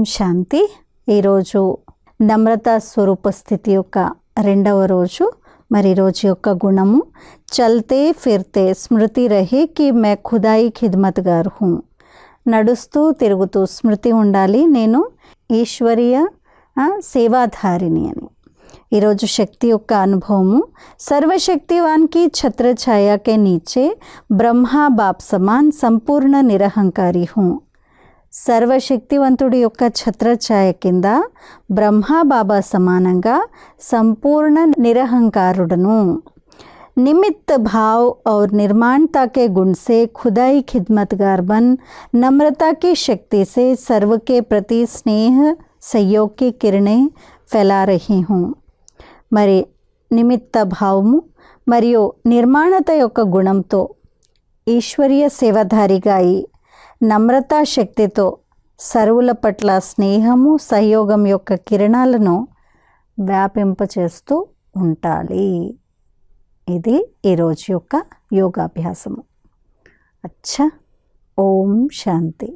శాంతి. ఈరోజు నమ్రతా స్వరూప స్థితి యొక్క రెండవ రోజు. మరి రోజు యొక్క గుణము చల్తే ఫిర్తే స్మృతి రహే కి మే ఖుదాయి ఖిద్మత్గార్ హూ. నడుస్తూ తిరుగుతూ స్మృతి ఉండాలి, నేను ఈశ్వరీయ సేవాధారిని అని. ఈరోజు శక్తి యొక్క అనుభవము సర్వశక్తివాన్ కి ఛత్రఛాయా కే నీచే బ్రహ్మా బాప్ సమాన్ సంపూర్ణ నిరహంకారి హూ. సర్వశక్తివంతుడి యొక్క ఛత్రఛాయ కింద బ్రహ్మా బాబా సమానంగా సంపూర్ణ నిరహంకారుడను. निमित्त भाव और निर्माणता के गुण से खुदाई खिदमतगार बन नम्रता की शक्ति से सर्व के प्रति स्नेह सहयोग की किरणें फैला रही हूँ. మరి నిమిత్త భావము మరియు నిర్మాణత యొక్క గుణంతో ఈశ్వరీయ సేవాధారిగా అయి నమ్రతా శక్తితో సర్వుల పట్ల స్నేహము సహయోగం యొక్క కిరణాలను వ్యాపింపచేస్తూ ఉండాలి. ఇది ఈరోజు యొక్క యోగాభ్యాసము. అచ్చా, ఓం శాంతి.